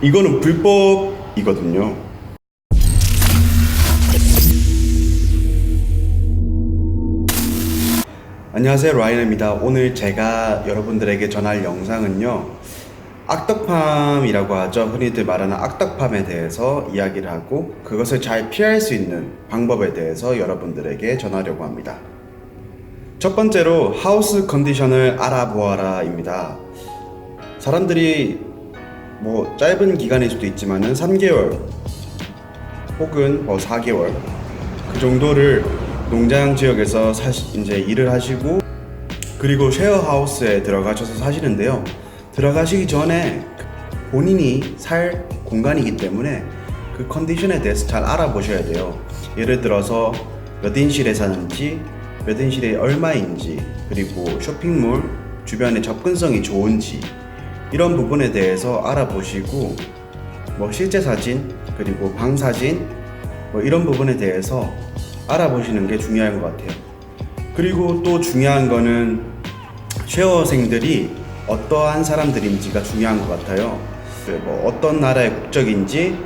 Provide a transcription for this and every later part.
이거는 불법이거든요. 안녕하세요, 라이너입니다. 오늘 제가 여러분들에게 전할 영상은요, 악덕팜이라고 하죠. 흔히들 말하는 악덕팜에 대해서 이야기를 하고 그것을 잘 피할 수 있는 방법에 대해서 여러분들에게 전하려고 합니다. 첫 번째로 하우스 컨디션을 알아보아라 입니다. 사람들이 뭐 짧은 기간일 수도 있지만은 3개월 혹은 4개월 그 정도를 농장 지역에서 이제 일을 하시고 그리고 쉐어하우스에 들어가셔서 사시는데요. 들어가시기 전에 본인이 살 공간이기 때문에 그 컨디션에 대해서 잘 알아보셔야 돼요. 예를 들어서 몇 인실에 사는지, 몇 인실에 얼마인지, 그리고 쇼핑몰 주변에 접근성이 좋은지 이런 부분에 대해서 알아보시고 실제 사진 그리고 방 사진 이런 부분에 대해서 알아보시는 게 중요한 것 같아요. 그리고 또 중요한 거는 쉐어생들이 어떠한 사람들인지가 중요한 것 같아요. 어떤 나라의 국적인지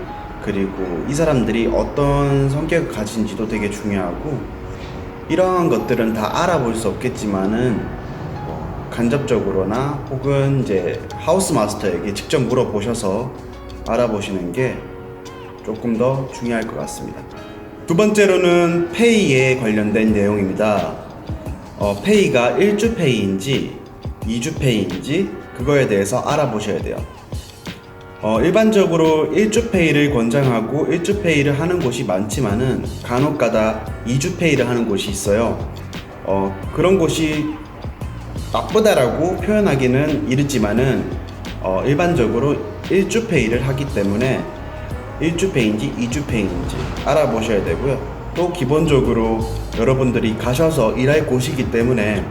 그리고 이 사람들이 어떤 성격을 가진지도 되게 중요하고 이러한 것들은 다 알아볼 수 없겠지만은 간접적으로나 혹은 이제 하우스 마스터에게 직접 물어보셔서 알아보시는 게 조금 더 중요할 것 같습니다. 두 번째로는 페이에 관련된 내용입니다. 페이가 1주 페이인지 2주 페이인지 그거에 대해서 알아보셔야 돼요. 일반적으로 1주 페이를 권장하고 1주 페이를 하는 곳이 많지만은 간혹가다 2주 페이를 하는 곳이 있어요. 그런 곳이 나쁘다라고 표현하기는 이르지만은 일반적으로 1주 페이를 하기 때문에 1주 페이인지 2주 페이인지 알아보셔야 되고요. 또 기본적으로 여러분들이 가셔서 일할 곳이기 때문에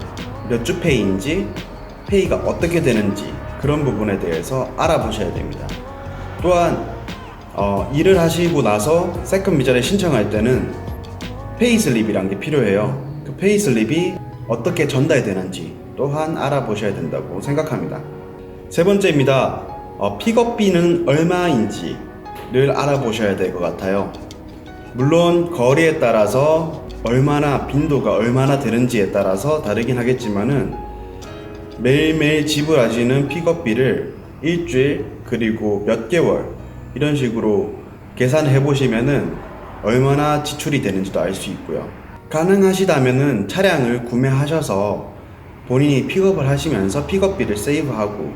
몇 주 페이인지 페이가 어떻게 되는지 그런 부분에 대해서 알아보셔야 됩니다. 또한 일을 하시고 나서 세컨 비자를 신청할 때는 페이 슬립이란 게 필요해요. 그 페이 슬립이 어떻게 전달되는지 또한 알아보셔야 된다고 생각합니다. 세 번째입니다. 픽업비는 얼마인지를 알아보셔야 될 것 같아요. 물론 거리에 따라서 빈도가 얼마나 되는지에 따라서 다르긴 하겠지만은 매일매일 지불하시는 픽업비를 일주일 그리고 몇 개월 이런 식으로 계산해 보시면은 얼마나 지출이 되는지도 알 수 있고요. 가능하시다면은 차량을 구매하셔서 본인이 픽업을 하시면서 픽업비를 세이브하고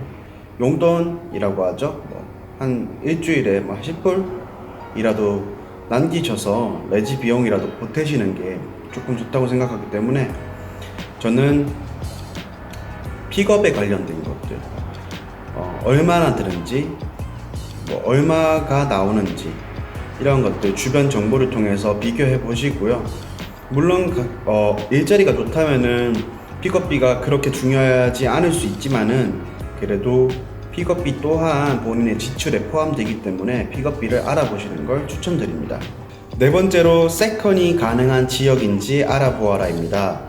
용돈이라고 하죠. 한 일주일에 10불이라도 남기셔서 레지 비용이라도 보태시는 게 조금 좋다고 생각하기 때문에 저는 픽업에 관련된 것들 얼마나 드는지 얼마가 나오는지 이런 것들 주변 정보를 통해서 비교해 보시고요. 물론 일자리가 좋다면은 픽업비가 그렇게 중요하지 않을 수 있지만은 그래도 픽업비 또한 본인의 지출에 포함되기 때문에 픽업비를 알아보시는 걸 추천드립니다. 네 번째로 세컨이 가능한 지역인지 알아보아라입니다.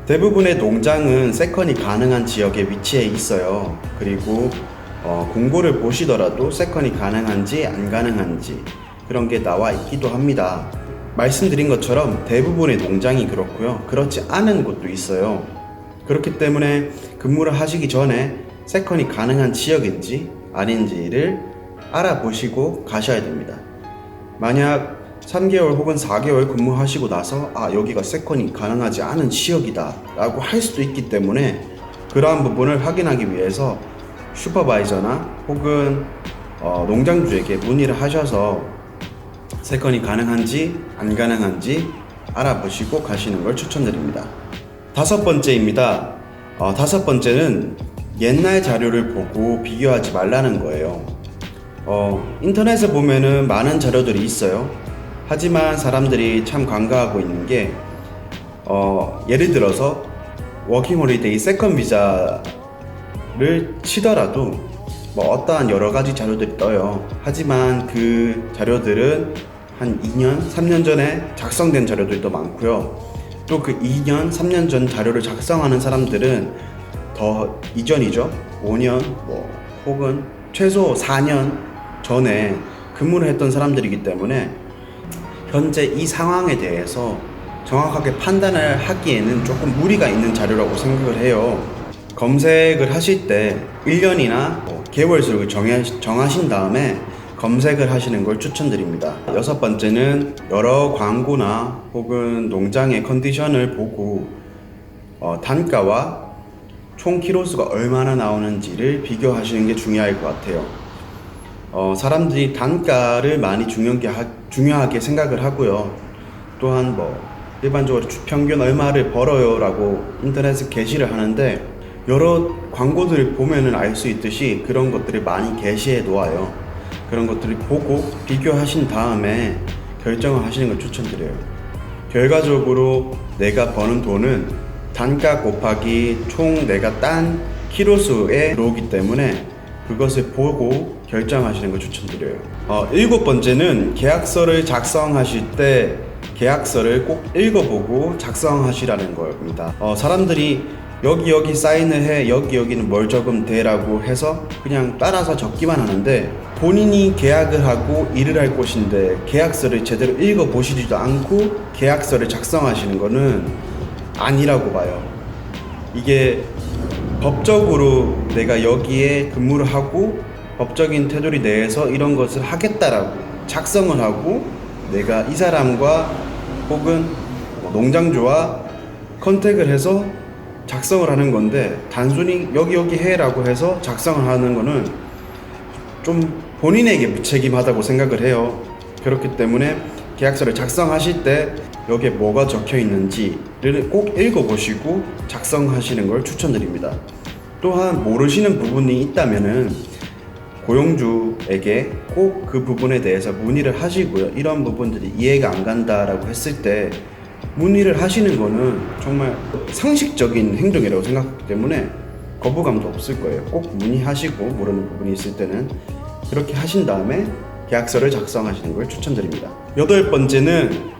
대부분의 농장은 세컨이 가능한 지역에 위치해 있어요. 그리고 공고를 보시더라도 세컨이 가능한지 안 가능한지 그런 게 나와 있기도 합니다. 말씀드린 것처럼 대부분의 농장이 그렇고요. 그렇지 않은 곳도 있어요. 그렇기 때문에 근무를 하시기 전에 세컨이 가능한 지역인지 아닌지를 알아보시고 가셔야 됩니다. 만약 3개월 혹은 4개월 근무하시고 나서 여기가 세컨이 가능하지 않은 지역이다 라고 할 수도 있기 때문에 그러한 부분을 확인하기 위해서 슈퍼바이저나 혹은 농장주에게 문의를 하셔서 세컨이 가능한지 안 가능한지 알아보시고 가시는 걸 추천드립니다. 다섯 번째입니다. 다섯 번째는 옛날 자료를 보고 비교하지 말라는 거예요. 인터넷에 보면은 많은 자료들이 있어요. 하지만 사람들이 참 간과하고 있는 게 예를 들어서 워킹홀리데이 세컨 비자를 치더라도 어떠한 여러 가지 자료들이 떠요. 하지만 그 자료들은 한 2년, 3년 전에 작성된 자료들도 많고요. 또 그 2년, 3년 전 자료를 작성하는 사람들은 더 이전이죠. 5년 혹은 최소 4년 전에 근무를 했던 사람들이기 때문에 현재 이 상황에 대해서 정확하게 판단을 하기에는 조금 무리가 있는 자료라고 생각을 해요. 검색을 하실 때 1년이나 개월 수를 정하신 다음에 검색을 하시는 걸 추천드립니다. 여섯 번째는 여러 광고나 혹은 농장의 컨디션을 보고 단가와 총 키로수가 얼마나 나오는지를 비교하시는 게 중요할 것 같아요. 사람들이 단가를 많이 중요하게 생각을 하고요. 또한 일반적으로 주 평균 얼마를 벌어요 라고 인터넷에 게시를 하는데, 여러 광고들을 보면은 알 수 있듯이 그런 것들을 많이 게시해 놓아요. 그런 것들을 보고 비교하신 다음에 결정을 하시는 걸 추천드려요. 결과적으로 내가 버는 돈은 단가 곱하기 총 내가 딴 키로수에 들어오기 때문에 그것을 보고 결정하시는 걸 추천드려요. 일곱 번째는 계약서를 작성하실 때 계약서를 꼭 읽어보고 작성하시라는 겁니다. 사람들이 여기 사인을 해, 여기는 뭘 적으면 돼 라고 해서 그냥 따라서 적기만 하는데, 본인이 계약을 하고 일을 할 곳인데 계약서를 제대로 읽어보시지도 않고 계약서를 작성하시는 거는 아니라고 봐요. 이게 법적으로 내가 여기에 근무를 하고 법적인 테두리 내에서 이런 것을 하겠다라고 작성을 하고 내가 이 사람과 혹은 농장주와 컨택을 해서 작성을 하는 건데, 단순히 여기 해라고 해서 작성을 하는 거는 좀 본인에게 무책임하다고 생각을 해요. 그렇기 때문에 계약서를 작성하실 때 여기에 뭐가 적혀 있는지를 꼭 읽어보시고 작성하시는 걸 추천드립니다. 또한 모르시는 부분이 있다면은 고용주에게 꼭 그 부분에 대해서 문의를 하시고요. 이런 부분들이 이해가 안 간다라고 했을 때 문의를 하시는 거는 정말 상식적인 행동이라고 생각하기 때문에 거부감도 없을 거예요. 꼭 문의하시고 모르는 부분이 있을 때는 그렇게 하신 다음에 계약서를 작성하시는 걸 추천드립니다. 여덟 번째는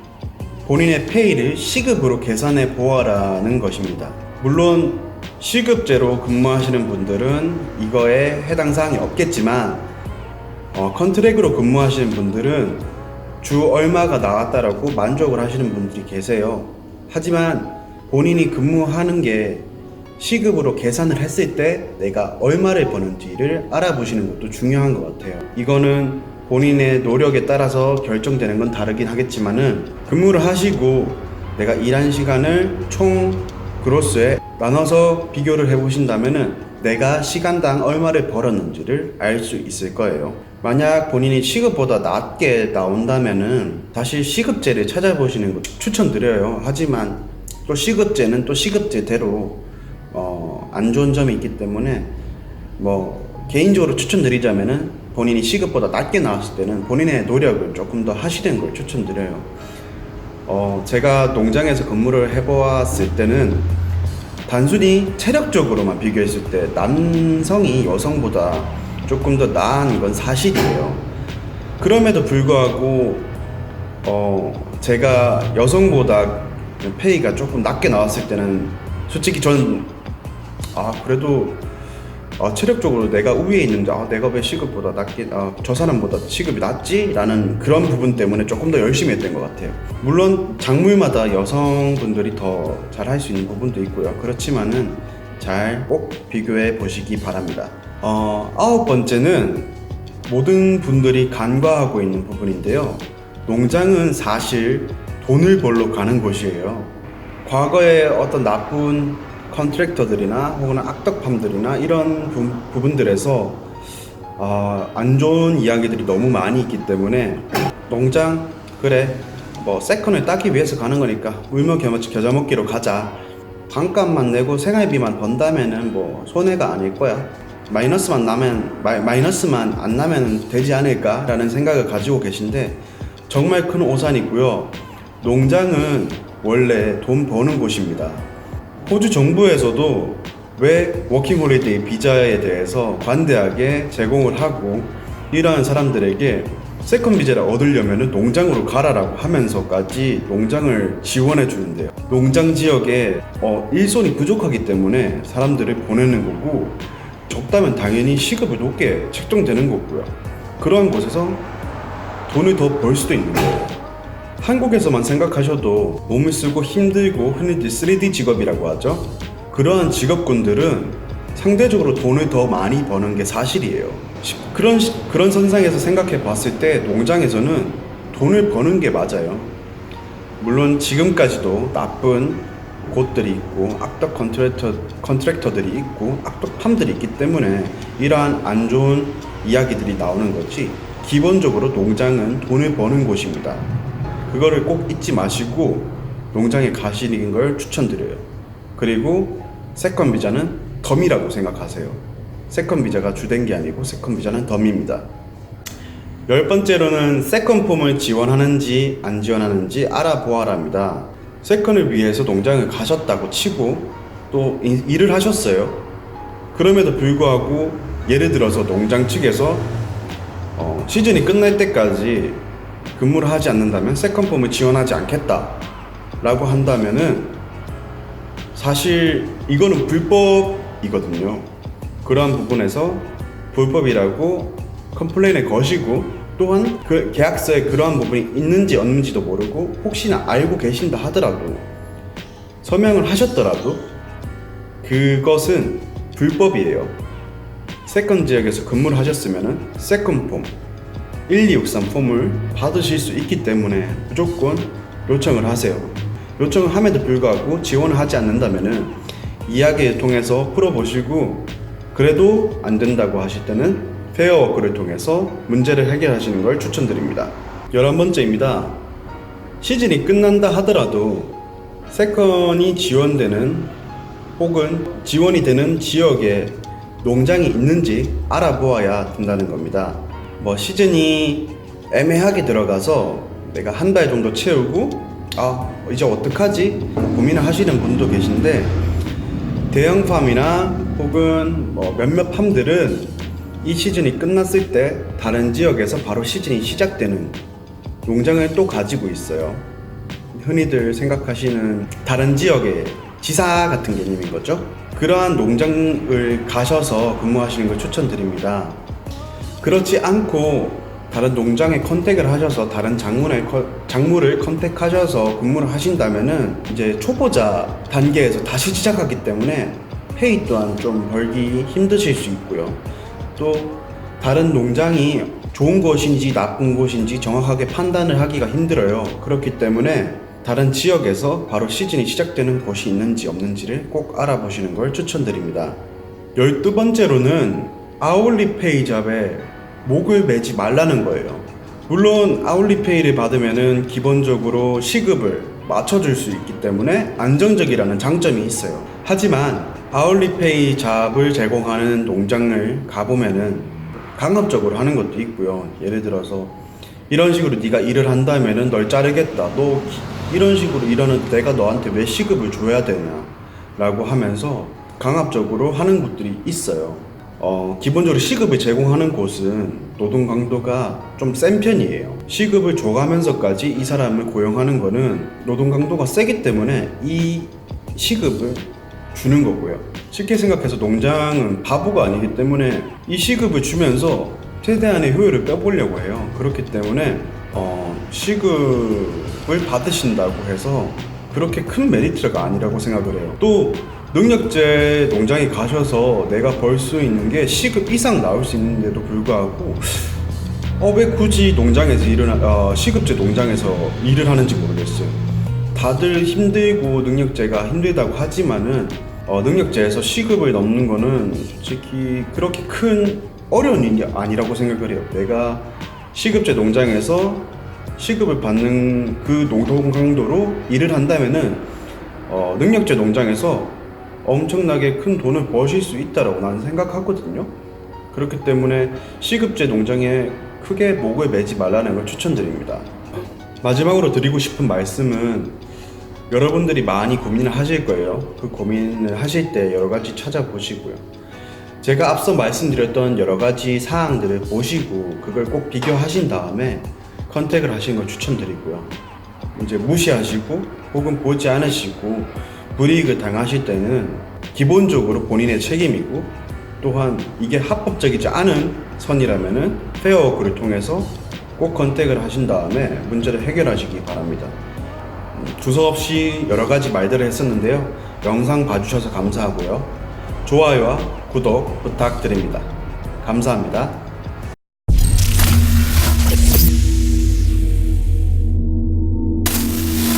본인의 페이를 시급으로 계산해 보아라는 것입니다. 물론 시급제로 근무하시는 분들은 이거에 해당 사항이 없겠지만, 컨트랙으로 근무하시는 분들은 주 얼마가 나왔다라고 만족을 하시는 분들이 계세요. 하지만 본인이 근무하는 게 시급으로 계산을 했을 때 내가 얼마를 버는지를 알아보시는 것도 중요한 것 같아요. 이거는 본인의 노력에 따라서 결정되는 건 다르긴 하겠지만은, 근무를 하시고 내가 일한 시간을 총 그로스에 나눠서 비교를 해보신다면은 내가 시간당 얼마를 벌었는지를 알 수 있을 거예요. 만약 본인이 시급보다 낮게 나온다면은 다시 시급제를 찾아보시는 것 추천드려요. 하지만 또 시급제는 또 시급제대로 안 좋은 점이 있기 때문에 개인적으로 추천드리자면은 본인이 시급보다 낮게 나왔을 때는 본인의 노력을 조금 더 하시는 걸 추천드려요. 제가 농장에서 근무를 해보았을 때는 단순히 체력적으로만 비교했을 때 남성이 여성보다 조금 더 나은 건 사실이에요. 그럼에도 불구하고 제가 여성보다 페이가 조금 낮게 나왔을 때는 솔직히 저는 그래도 체력적으로 내가 우위에 있는데 내가 왜 시급보다 낮게 저 사람보다 시급이 낮지? 라는 그런 부분 때문에 조금 더 열심히 했던 것 같아요. 물론 작물마다 여성분들이 더 잘할 수 있는 부분도 있고요. 그렇지만은 잘 꼭 비교해 보시기 바랍니다. 아홉 번째는 모든 분들이 간과하고 있는 부분인데요. 농장은 사실 돈을 벌러 가는 곳이에요. 과거에 어떤 나쁜 컨트랙터들이나 혹은 악덕팜들이나 이런 부분들에서 안 좋은 이야기들이 너무 많이 있기 때문에 농장 그래 세컨을 따기 위해서 가는 거니까 울며 겨자 먹기로 가자, 반값만 내고 생활비만 번다면은 손해가 아닐 거야, 마이너스만 안 나면 되지 않을까 라는 생각을 가지고 계신데 정말 큰 오산이고요. 농장은 원래 돈 버는 곳입니다. 호주 정부에서도 왜 워킹홀리데이 비자에 대해서 관대하게 제공을 하고 이러한 사람들에게 세컨 비자를 얻으려면 농장으로 가라라고 하면서까지 농장을 지원해 주는데요. 농장 지역에 일손이 부족하기 때문에 사람들을 보내는 거고, 적다면 당연히 시급이 높게 책정되는 거고요. 그런 곳에서 돈을 더 벌 수도 있는 거예요. 한국에서만 생각하셔도 몸을 쓰고 힘들고 흔히들 3D 직업이라고 하죠. 그러한 직업군들은 상대적으로 돈을 더 많이 버는 게 사실이에요. 그런 선상에서 생각해 봤을 때 농장에서는 돈을 버는 게 맞아요. 물론 지금까지도 나쁜 곳들이 있고 악덕 컨트랙터들이 있고 악덕 팜들이 있기 때문에 이러한 안 좋은 이야기들이 나오는 거지, 기본적으로 농장은 돈을 버는 곳입니다. 그거를 꼭 잊지 마시고 농장에 가시는 걸 추천드려요. 그리고 세컨 비자는 덤이라고 생각하세요. 세컨 비자가 주된 게 아니고 세컨 비자는 덤입니다. 10번째로는 세컨 폼을 지원하는지 안 지원하는지 알아보아랍니다. 세컨을 위해서 농장을 가셨다고 치고 또 일을 하셨어요. 그럼에도 불구하고 예를 들어서 농장 측에서 시즌이 끝날 때까지 근무를 하지 않는다면 세컨 폼을 지원하지 않겠다 라고 한다면은 사실 이거는 불법이거든요. 그러한 부분에서 불법이라고 컴플레인을 거시고, 또한 그 계약서에 그러한 부분이 있는지 없는지도 모르고 혹시나 알고 계신다 하더라도 서명을 하셨더라도 그것은 불법이에요. 세컨 지역에서 근무를 하셨으면 세컨 폼 1263 폼을 받으실 수 있기 때문에 무조건 요청을 하세요. 요청을 함에도 불구하고 지원을 하지 않는다면 이야기를 통해서 풀어보시고, 그래도 안 된다고 하실 때는 페어워크를 통해서 문제를 해결하시는 걸 추천드립니다. 11번째입니다. 시즌이 끝난다 하더라도 세컨이 지원되는 혹은 지원이 되는 지역에 농장이 있는지 알아보아야 된다는 겁니다. 시즌이 애매하게 들어가서 내가 한 달 정도 채우고 이제 어떡하지? 고민을 하시는 분도 계신데, 대형 팜이나 혹은 몇몇 팜들은 이 시즌이 끝났을 때 다른 지역에서 바로 시즌이 시작되는 농장을 또 가지고 있어요. 흔히들 생각하시는 다른 지역의 지사 같은 개념인 거죠. 그러한 농장을 가셔서 근무하시는 걸 추천드립니다. 그렇지 않고 다른 농장에 컨택을 하셔서 다른 작물을 컨택하셔서 근무를 하신다면은 이제 초보자 단계에서 다시 시작하기 때문에 페이 또한 좀 벌기 힘드실 수 있고요. 또 다른 농장이 좋은 곳인지 나쁜 곳인지 정확하게 판단을 하기가 힘들어요. 그렇기 때문에 다른 지역에서 바로 시즌이 시작되는 곳이 있는지 없는지를 꼭 알아보시는 걸 추천드립니다. 12번째로는 아울리페이 잡에 목을 매지 말라는 거예요. 물론 아울리페이를 받으면은 기본적으로 시급을 맞춰줄 수 있기 때문에 안정적이라는 장점이 있어요. 하지만 아울리페이 잡을 제공하는 농장을 가보면은 강압적으로 하는 것도 있고요. 예를 들어서 이런 식으로 네가 일을 한다면은 널 자르겠다, 너 이런 식으로 일하는 내가 너한테 왜 시급을 줘야 되냐 라고 하면서 강압적으로 하는 곳들이 있어요. 기본적으로 시급을 제공하는 곳은 노동 강도가 좀 센 편이에요. 시급을 줘가면서까지 이 사람을 고용하는 거는 노동 강도가 세기 때문에 이 시급을 주는 거고요. 쉽게 생각해서 농장은 바보가 아니기 때문에 이 시급을 주면서 최대한의 효율을 빼보려고 해요. 그렇기 때문에 시급을 받으신다고 해서 그렇게 큰 메리트가 아니라고 생각을 해요. 또 능력제 농장에 가셔서 내가 벌 수 있는 게 시급 이상 나올 수 있는데도 불구하고 왜 굳이 농장에서 시급제 농장에서 일을 하는지 모르겠어요. 다들 힘들고 능력제가 힘들다고 하지만은 능력제에서 시급을 넘는 거는 솔직히 그렇게 큰 어려운 일이 아니라고 생각을 해요. 내가 시급제 농장에서 시급을 받는 그 노동 강도로 일을 한다면은 능력제 농장에서 엄청나게 큰 돈을 버실 수 있다라고 나는 생각하거든요. 그렇기 때문에 시급제 농장에 크게 목을 매지 말라는 걸 추천드립니다. 마지막으로 드리고 싶은 말씀은 여러분들이 많이 고민을 하실 거예요. 그 고민을 하실 때 여러 가지 찾아보시고요. 제가 앞서 말씀드렸던 여러 가지 사항들을 보시고 그걸 꼭 비교하신 다음에 컨택을 하시는 걸 추천드리고요. 이제 무시하시고 혹은 보지 않으시고 불이익을 당하실 때는 기본적으로 본인의 책임이고 또한 이게 합법적이지 않은 선이라면은 페어워크를 통해서 꼭 컨택을 하신 다음에 문제를 해결하시기 바랍니다. 두서없이 여러 가지 말들을 했었는데요. 영상 봐주셔서 감사하고요. 좋아요와 구독 부탁드립니다. 감사합니다.